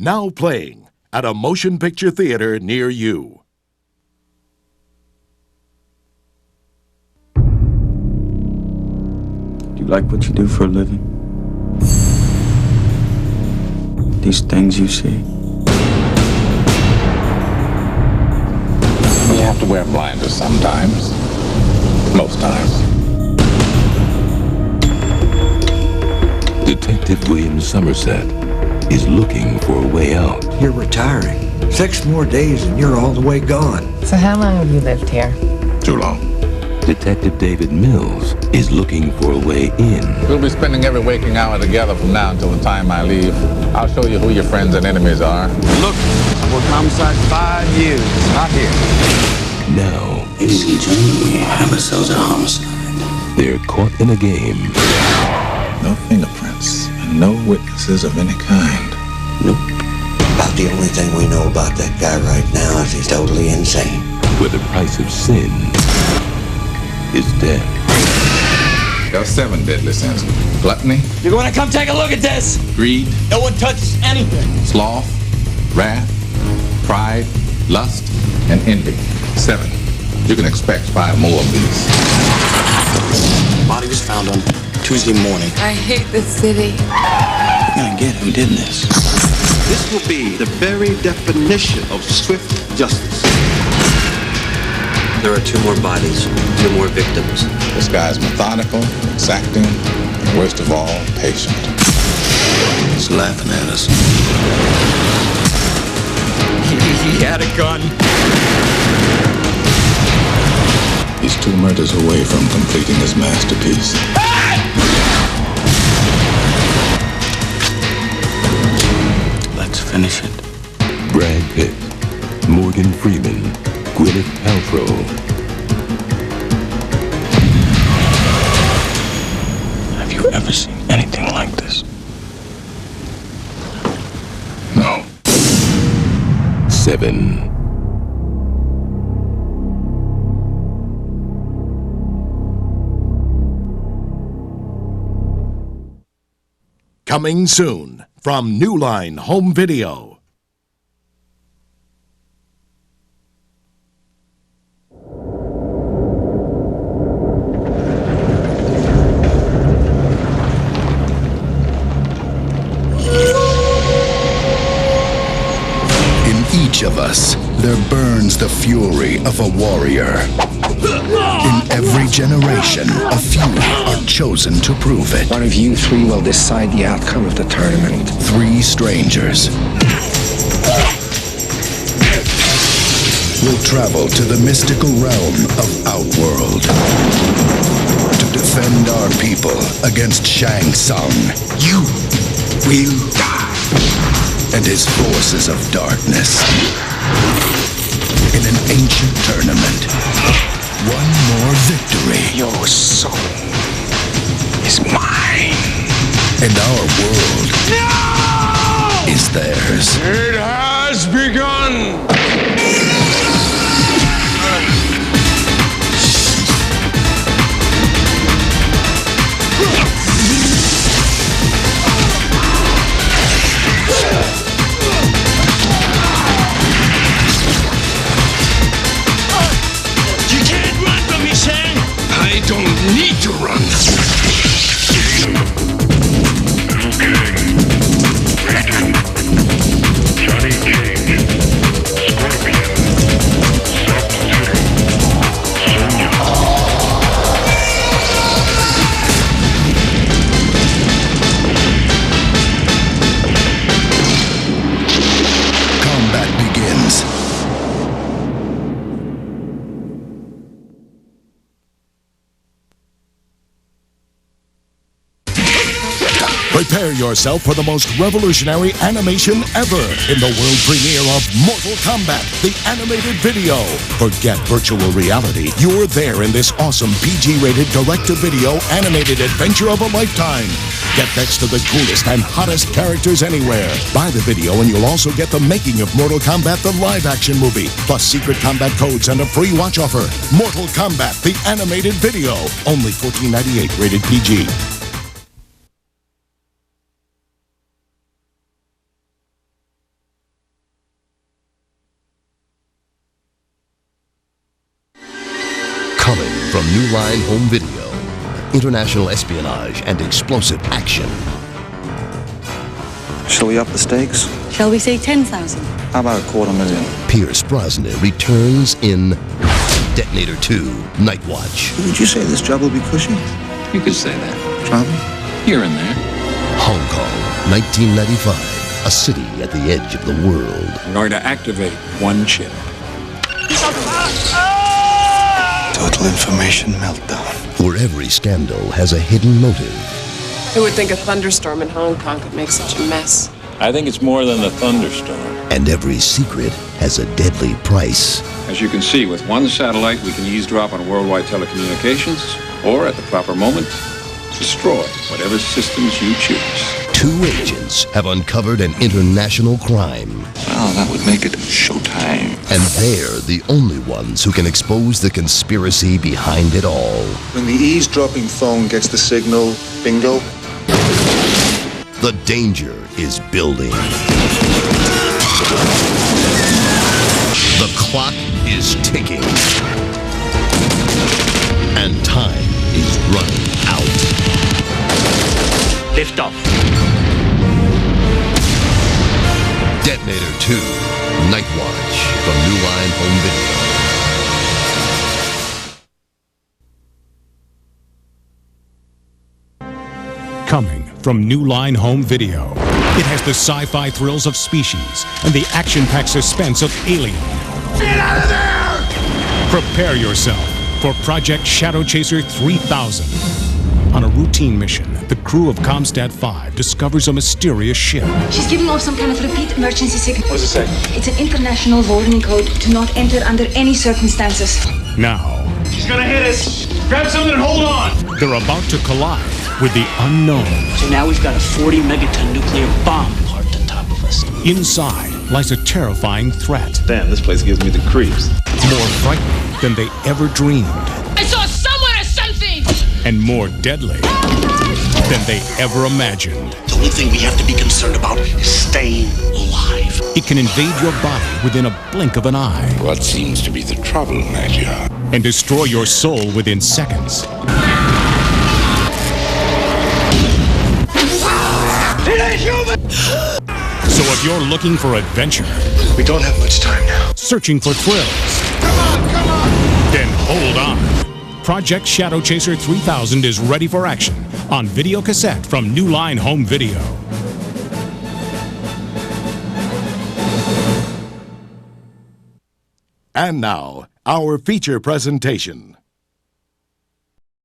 Now playing at a motion picture theater near you. Do you like what you do for a living? These things you see? You have to wear blinders sometimes. Most times. Detective William Somerset is looking for a way out. You're retiring. 6 more days and you're all the way gone. So how long have you lived here? Too long. Detective David Mills is looking for a way in. We'll be spending every waking hour together from now until the time I leave. I'll show you who your friends and enemies are. Look, I've worked homicide 5 years. Not here. Now, Ladies and gentlemen, we have ourselves a homicide. they're caught in a game. No fingerprints and no witnesses of any kind. Nope. About the only thing we know about that guy right now is he's totally insane. Where the price of sin is death. There are 7 deadly sins. Gluttony, You're going to come take a look at this. greed, No one touches anything. sloth, wrath, pride, lust, and envy. 7. You can expect 5 more of these. Body was found on Tuesday morning. I hate this city. We're gonna get who did this. This will be the very definition of swift justice. There are 2 more bodies, 2 more victims. This guy's methodical, exacting, and worst of all, patient. He's laughing at us. He had a gun. He's 2 murders away from completing his masterpiece. Let's finish it. Brad Pitt, Morgan Freeman, Gwyneth Paltrow. Have you ever seen anything like this? No. 7. Coming soon from New Line Home Video. In each of us, there burns the fury of a warrior. In every generation, a few are chosen to prove it. One of you 3 will decide the outcome of the tournament. 3 strangers will travel to the mystical realm of Outworld to defend our people against Shang Tsung. You will die. And his forces of darkness in an ancient tournament. One more victory. Your soul is mine. And our world is theirs. It has begun. You can't run from me, Shang! I don't need to run. Johnny Cage, Scorpion, Sub-Zero, Sonya. Combat begins. Prepare yourself for the most revolutionary animation ever in the world premiere of Mortal Kombat, the animated video. Forget virtual reality. You're there in this awesome PG-rated direct-to-video animated adventure of a lifetime. Get next to the coolest and hottest characters anywhere. Buy the video and you'll also get the making of Mortal Kombat, the live-action movie, plus secret combat codes and a free watch offer. Mortal Kombat, the animated video. Only $14.98, rated PG. . Home Video. International espionage and explosive action. Shall we up the stakes? Shall we say 10,000? How about $250,000? Pierce Brosnan returns in Detonator II: Night Watch. Would you say this job will be cushy? You could say that. Drama? Here and there. Hong Kong, 1995. A city at the edge of the world. I'm going to activate one chip. Total information meltdown. Where every scandal has a hidden motive. Who would think a thunderstorm in Hong Kong could make such a mess? I think it's more than a thunderstorm. And every secret has a deadly price. As you can see, with one satellite, we can eavesdrop on worldwide telecommunications, or at the proper moment, destroy whatever systems you choose. Two agents have uncovered an international crime. Well, that would make it showtime. And they're the only ones who can expose the conspiracy behind it all. When the eavesdropping phone gets the signal, bingo. The danger is building. The clock is ticking. And time is running out. Lift off. Detonator II: Night Watch from New Line Home Video. Coming from New Line Home Video, it has the sci-fi thrills of Species and the action-packed suspense of Alien. Get out of there! Prepare yourself for Project Shadowchaser 3000. On a routine mission, the crew of Comstat 5 discovers a mysterious ship. She's giving off some kind of repeat emergency signal. What does it say? It's an international warning code to not enter under any circumstances. Now, She's gonna hit us. Grab something and hold on. they're about to collide with the unknown. So now we've got a 40 megaton nuclear bomb parked on top of us. Inside lies a terrifying threat. Damn, this place gives me the creeps. More frightening than they ever dreamed. I saw someone or something! And more deadly than they ever imagined. The only thing we have to be concerned about is staying alive. It can invade your body within a blink of an eye. What seems to be the trouble, Major? And destroy your soul within seconds. It ain't human! So if you're looking for adventure, We don't have much time now. searching for thrills, Come on! then hold on. Project Shadowchaser 3000 is ready for action on video cassette from New Line Home Video. And now, our feature presentation.